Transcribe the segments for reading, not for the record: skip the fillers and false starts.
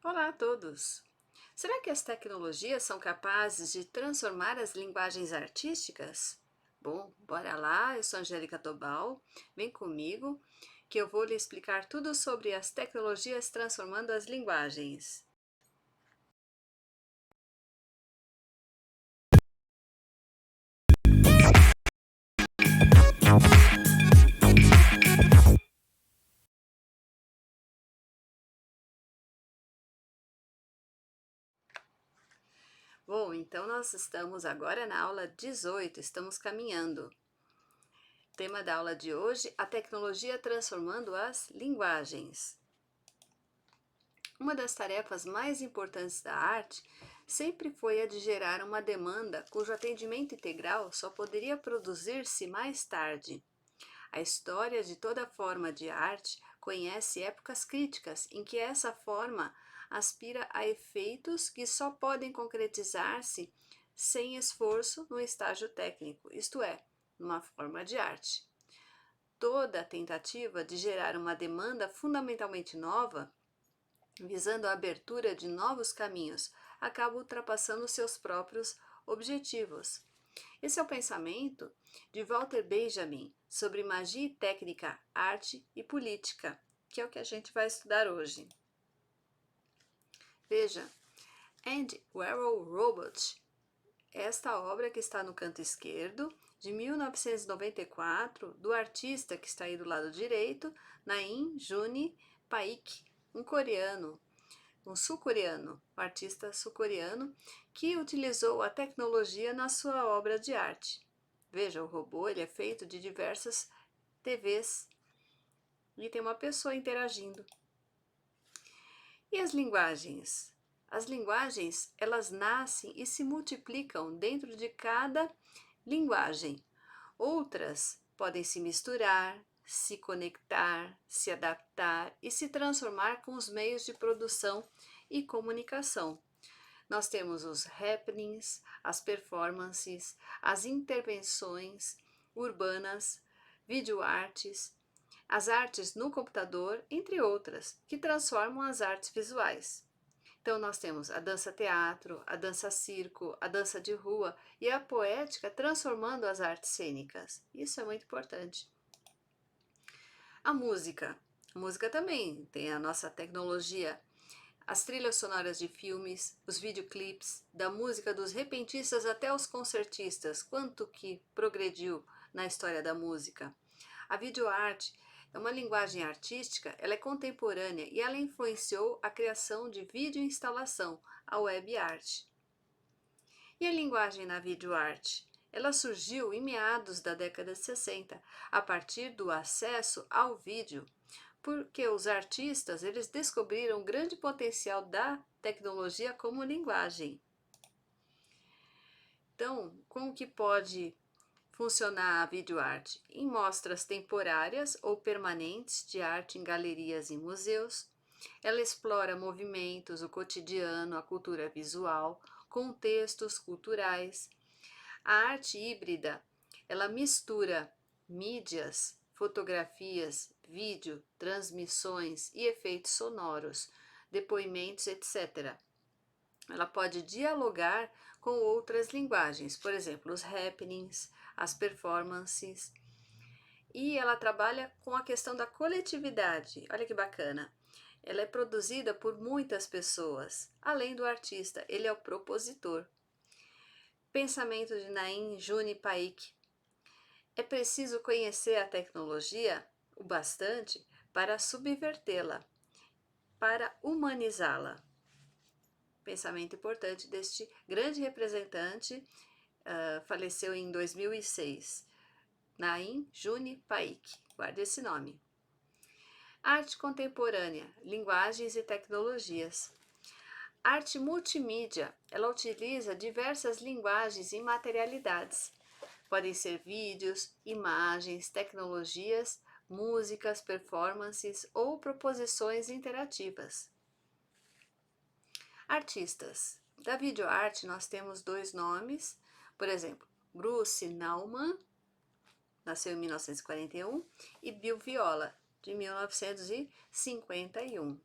Olá a todos! Será que as tecnologias são capazes de transformar as linguagens artísticas? Bom, bora lá, eu sou Angélica Tobal, vem comigo que eu vou lhe explicar tudo sobre as tecnologias transformando as linguagens. Bom, então nós estamos agora na aula 18, estamos caminhando. Tema da aula de hoje, a tecnologia transformando as linguagens. Uma das tarefas mais importantes da arte sempre foi a de gerar uma demanda cujo atendimento integral só poderia produzir-se mais tarde. A história de toda forma de arte conhece épocas críticas em que essa forma aspira a efeitos que só podem concretizar-se sem esforço no estágio técnico, isto é, numa forma de arte. Toda tentativa de gerar uma demanda fundamentalmente nova visando a abertura de novos caminhos, acaba ultrapassando seus próprios objetivos. Esse é o pensamento de Walter Benjamin sobre magia e técnica, arte e política, que é o que a gente vai estudar hoje. Veja, And Werewolf Robot, esta obra que está no canto esquerdo, de 1994, do artista que está aí do lado direito, Naim Juni Paik, um coreano, um sul-coreano, um artista sul-coreano, que utilizou a tecnologia na sua obra de arte. Veja, o robô ele é feito de diversas TVs e tem uma pessoa interagindo. E as linguagens? As linguagens, elas nascem e se multiplicam dentro de cada linguagem. Outras podem se misturar, se conectar, se adaptar e se transformar com os meios de produção e comunicação. Nós temos os happenings, as performances, as intervenções urbanas, videoartes, as artes no computador, entre outras, que transformam as artes visuais. Então, nós temos a dança-teatro, a dança-circo, a dança de rua e a poética transformando as artes cênicas. Isso é muito importante. A música. A música também tem a nossa tecnologia. As trilhas sonoras de filmes, os videoclipes, da música dos repentistas até os concertistas, quanto que progrediu na história da música. A videoarte é uma linguagem artística, ela é contemporânea e ela influenciou a criação de videoinstalação, a web art. E a linguagem na videoarte? Ela surgiu em meados da década de 60, a partir do acesso ao vídeo, porque os artistas eles descobriram o grande potencial da tecnologia como linguagem. Então, como que pode funcionar a videoarte? Em mostras temporárias ou permanentes de arte em galerias e museus. Ela explora movimentos, o cotidiano, a cultura visual, contextos culturais. A arte híbrida, ela mistura mídias, fotografias, vídeo, transmissões e efeitos sonoros, depoimentos, etc. Ela pode dialogar com outras linguagens, por exemplo, os happenings, as performances, e ela trabalha com a questão da coletividade. Olha que bacana. Ela é produzida por muitas pessoas. Além do artista, ele é o propositor. Pensamento de Naim Juni Paik. É preciso conhecer a tecnologia o bastante para subvertê-la, para humanizá-la. Pensamento importante deste grande representante, faleceu em 2006, Naim Juni Paik. Guarde esse nome. Arte contemporânea, linguagens e tecnologias. Arte multimídia, ela utiliza diversas linguagens e materialidades. Podem ser vídeos, imagens, tecnologias, músicas, performances ou proposições interativas. Artistas. Da videoarte nós temos dois nomes, por exemplo, Bruce Nauman, nasceu em 1941, e Bill Viola, de 1951.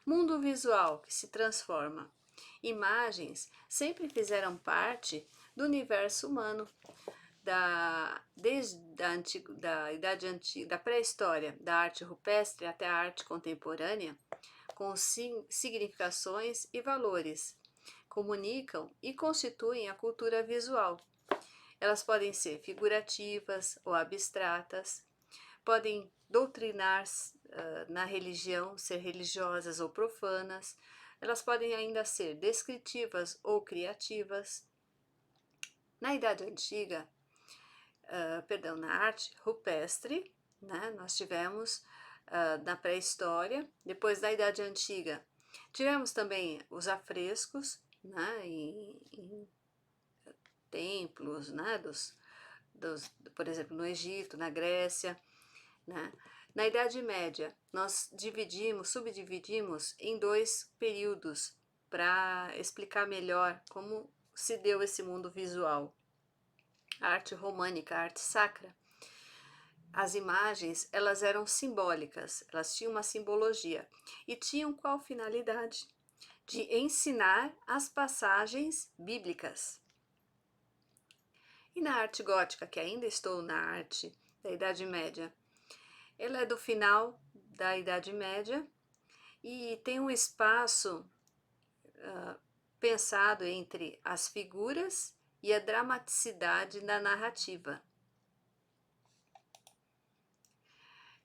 Mundo visual que se transforma. Imagens sempre fizeram parte do universo humano, desde da Idade Antiga, da pré-história, da arte rupestre até a arte contemporânea, com significações e valores, comunicam e constituem a cultura visual. Elas podem ser figurativas ou abstratas, podem doutrinar na religião, ser religiosas ou profanas, elas podem ainda ser descritivas ou criativas. Na Idade Antiga, na arte rupestre, né, nós tivemos na pré-história, depois da Idade Antiga, tivemos também os afrescos, né, em templos, né, por exemplo, no Egito, na Grécia, né. Na Idade Média, nós subdividimos em 2 períodos para explicar melhor como se deu esse mundo visual. A arte românica, a arte sacra. As imagens, elas eram simbólicas, elas tinham uma simbologia e tinham qual finalidade? De ensinar as passagens bíblicas. E na arte gótica, que ainda estou na arte da Idade Média, ela é do final da Idade Média e tem um espaço pensado entre as figuras e a dramaticidade da narrativa.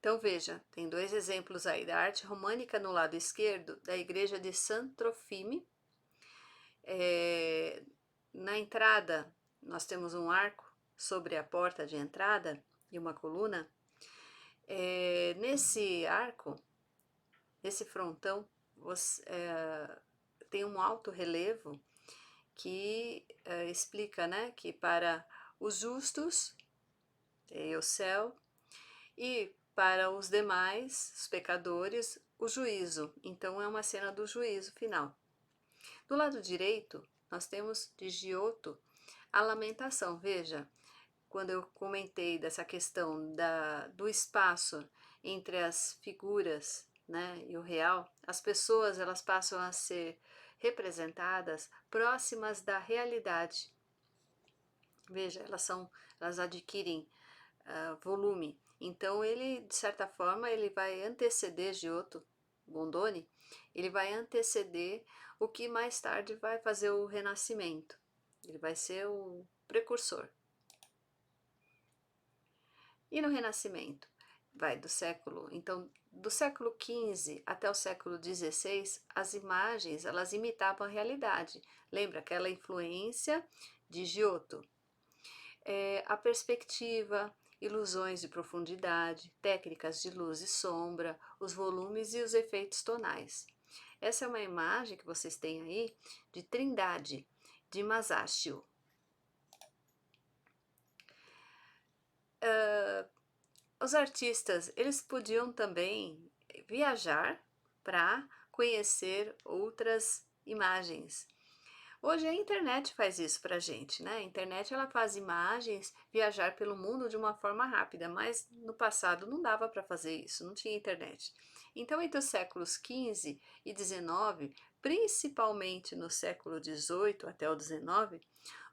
Então veja, tem 2 exemplos aí da arte românica no lado esquerdo, da igreja de San Trofime. Na entrada, nós temos um arco sobre a porta de entrada e uma coluna. Nesse arco, nesse frontão, tem um alto relevo que explica, né, que para os justos é o céu e para os demais, os pecadores, o juízo. Então é uma cena do juízo final. Do lado direito, nós temos de Giotto a lamentação. Veja, quando eu comentei dessa questão do espaço entre as figuras, né, e o real, as pessoas elas passam a ser representadas próximas da realidade. Veja, elas adquirem volume. Então ele, de certa forma, ele vai anteceder Giotto Bondone, ele vai anteceder o que mais tarde vai fazer o Renascimento. Ele vai ser o precursor. E no Renascimento? Vai do século XV até o século XVI, as imagens elas imitavam a realidade. Lembra aquela influência de Giotto? A perspectiva, ilusões de profundidade, técnicas de luz e sombra, os volumes e os efeitos tonais. Essa é uma imagem que vocês têm aí de Trindade, de Masaccio. Os artistas, eles podiam também viajar para conhecer outras imagens. Hoje a internet faz isso pra gente, né? A internet ela faz imagens viajar pelo mundo de uma forma rápida, mas no passado não dava para fazer isso, não tinha internet. Então, entre os séculos XV e XIX, principalmente no século XVIII até o XIX,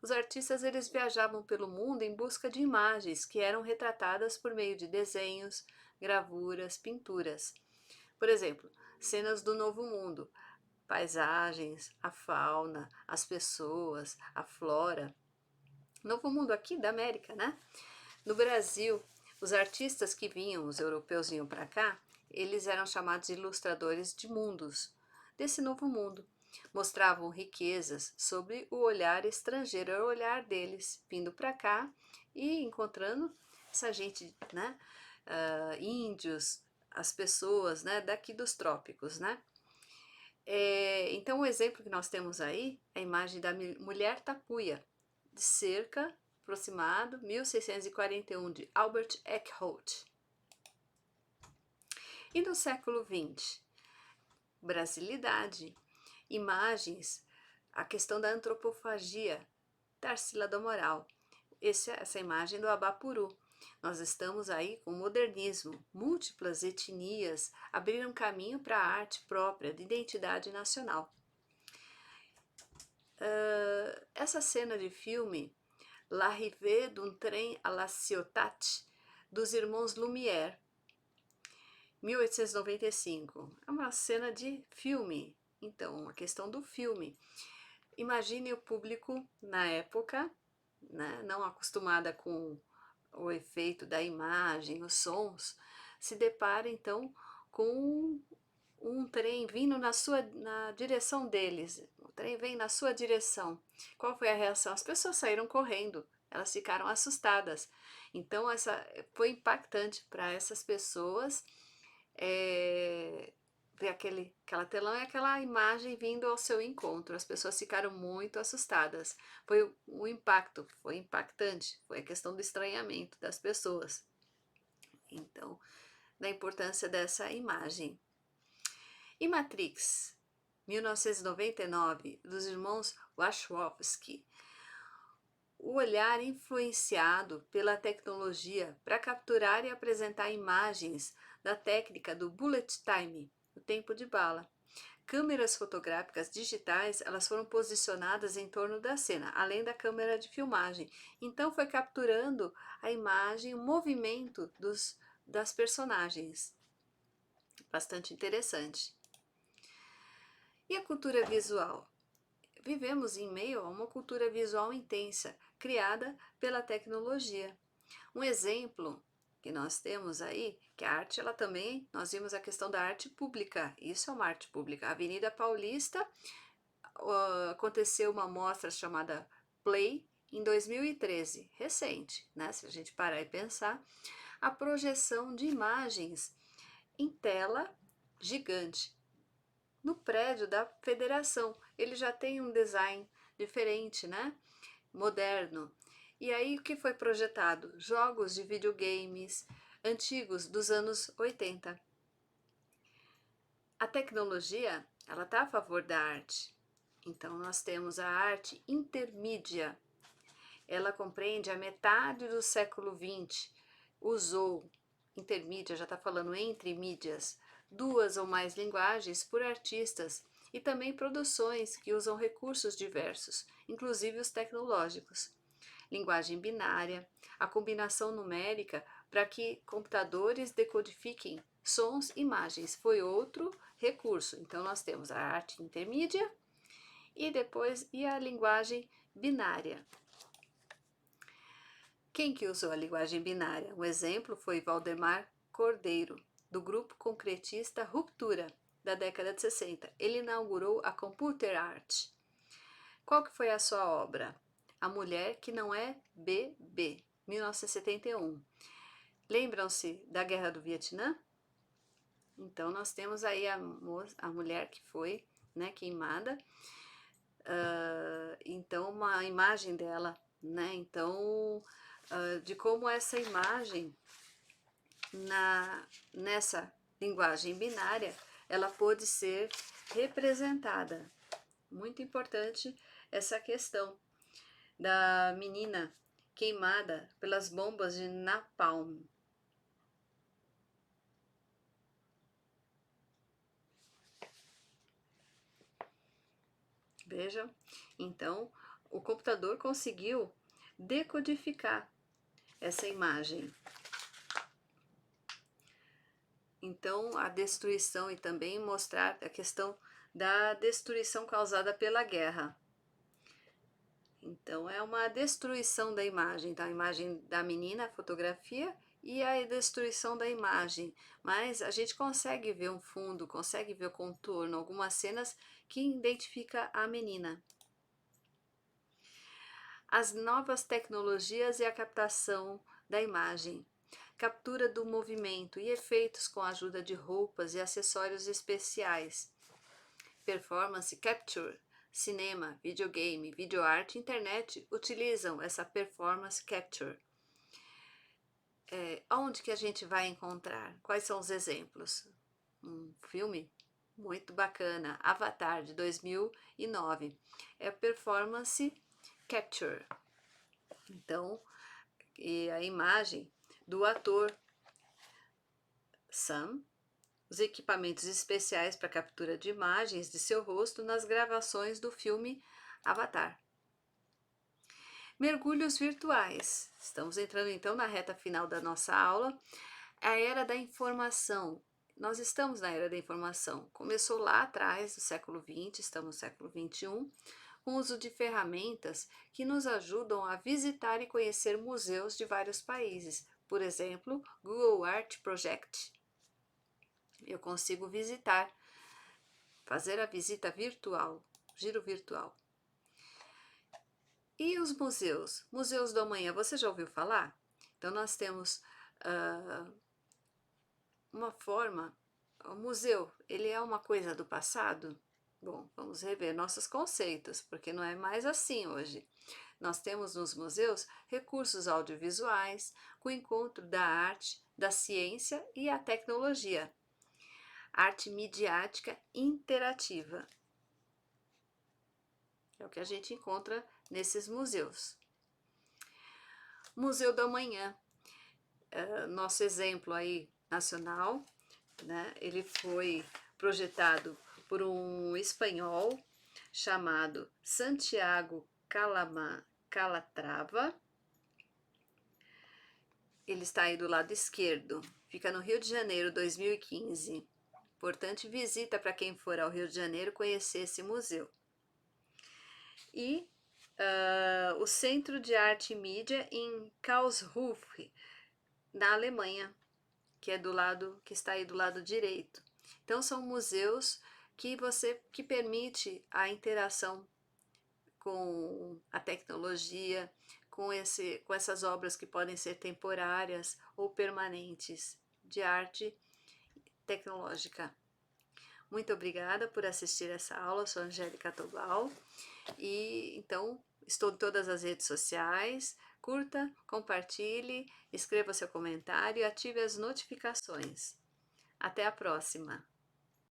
os artistas eles viajavam pelo mundo em busca de imagens que eram retratadas por meio de desenhos, gravuras, pinturas. Por exemplo, cenas do Novo Mundo, paisagens, a fauna, as pessoas, a flora. Novo Mundo aqui da América, né? No Brasil, os artistas que vinham, os europeus vinham para cá, eles eram chamados de ilustradores de mundos, desse novo mundo. Mostravam riquezas sobre o olhar estrangeiro, era o olhar deles, vindo para cá e encontrando essa gente, né? Índios, as pessoas, né? Daqui dos trópicos, né? Então o exemplo que nós temos aí é a imagem da mulher tapuia, de cerca aproximado 1641, de Albert Eckholt. E no século XX, brasilidade, imagens, a questão da antropofagia, Tarsila do Amaral, essa imagem do Abapuru. Nós estamos aí com o modernismo. Múltiplas etnias abriram caminho para a arte própria de identidade nacional. Essa cena de filme, L'arrivée d'un train à la Ciotat, dos irmãos Lumière, 1895. É uma cena de filme. Então, a questão do filme. Imagine o público na época, né, não acostumada com o efeito da imagem, os sons, se depara então com um trem vindo na direção deles. O trem vem na sua direção. Qual foi a reação? As pessoas saíram correndo, elas ficaram assustadas. Então, essa foi impactante para essas pessoas ver aquela telão e aquela imagem vindo ao seu encontro. As pessoas ficaram muito assustadas. Foi um impacto, foi impactante, foi a questão do estranhamento das pessoas. Então, da importância dessa imagem. E Matrix, 1999, dos irmãos Wachowski. O olhar influenciado pela tecnologia para capturar e apresentar imagens da técnica do bullet time, o tempo de bala. Câmeras fotográficas digitais, elas foram posicionadas em torno da cena, além da câmera de filmagem. Então foi capturando a imagem, o movimento das personagens. Bastante interessante. E a cultura visual? Vivemos em meio a uma cultura visual intensa, criada pela tecnologia. Um exemplo que nós temos aí, que a arte, ela também, nós vimos a questão da arte pública, isso é uma arte pública. A Avenida Paulista, aconteceu uma mostra chamada Play em 2013, recente, né? Se a gente parar e pensar, a projeção de imagens em tela gigante. No prédio da federação, ele já tem um design diferente, né? Moderno. E aí o que foi projetado? Jogos de videogames antigos dos anos 80. A tecnologia, ela está a favor da arte. Então nós temos a arte intermídia. Ela compreende a metade do século XX. Usou, intermídia, já está falando entre mídias, duas ou mais linguagens por artistas e também produções que usam recursos diversos, inclusive os tecnológicos. Linguagem binária, a combinação numérica para que computadores decodifiquem sons e imagens, foi outro recurso. Então nós temos a arte intermídia e depois a linguagem binária. Quem que usou a linguagem binária? Um exemplo foi Valdemar Cordeiro, do grupo concretista Ruptura, da década de 60. Ele inaugurou a Computer Art. Qual que foi a sua obra? A Mulher que Não É Bebê, 1971. Lembram-se da Guerra do Vietnã? Então, nós temos aí a mulher que foi, né, queimada. Então, uma imagem dela, né? Então, de como essa imagem, nessa linguagem binária, ela pôde ser representada. Muito importante essa questão da menina queimada pelas bombas de napalm. Vejam, então o computador conseguiu decodificar essa imagem. Então a destruição e também mostrar a questão da destruição causada pela guerra. Então é uma destruição da imagem da menina, a fotografia, e a destruição da imagem, mas a gente consegue ver um fundo, consegue ver o contorno, algumas cenas que identifica a menina. As novas tecnologias e a captação da imagem, captura do movimento e efeitos com a ajuda de roupas e acessórios especiais, performance capture. Cinema, videogame, videoarte e internet utilizam essa performance capture. Onde que a gente vai encontrar? Quais são os exemplos? Um filme muito bacana, Avatar, de 2009. É performance capture. Então, e a imagem do ator Sam, os equipamentos especiais para captura de imagens de seu rosto nas gravações do filme Avatar. Mergulhos virtuais. Estamos entrando então na reta final da nossa aula. A era da informação. Nós estamos na era da informação. Começou lá atrás, no século XX, estamos no século XXI, com o uso de ferramentas que nos ajudam a visitar e conhecer museus de vários países. Por exemplo, Google Art Project. Eu consigo visitar, fazer a visita virtual, giro virtual. E os museus? Museus do Amanhã, você já ouviu falar? Então nós temos uma forma, o museu, ele é uma coisa do passado? Bom, vamos rever nossos conceitos, porque não é mais assim hoje. Nós temos nos museus recursos audiovisuais, com o encontro da arte, da ciência e a tecnologia. Arte midiática interativa. É o que a gente encontra nesses museus. Museu do Amanhã, nosso exemplo aí nacional, né? Ele foi projetado por um espanhol chamado Santiago Calatrava. Ele está aí do lado esquerdo, fica no Rio de Janeiro, 2015. Importante visita para quem for ao Rio de Janeiro conhecer esse museu. E o Centro de Arte e Mídia em Karlsruhe, na Alemanha, que está aí do lado direito. Então são museus que permite a interação com a tecnologia, com essas obras que podem ser temporárias ou permanentes de arte tecnológica. Muito obrigada por assistir essa aula, sou Angélica Tobal e então estou em todas as redes sociais. Curta, compartilhe, escreva seu comentário e ative as notificações. Até a próxima!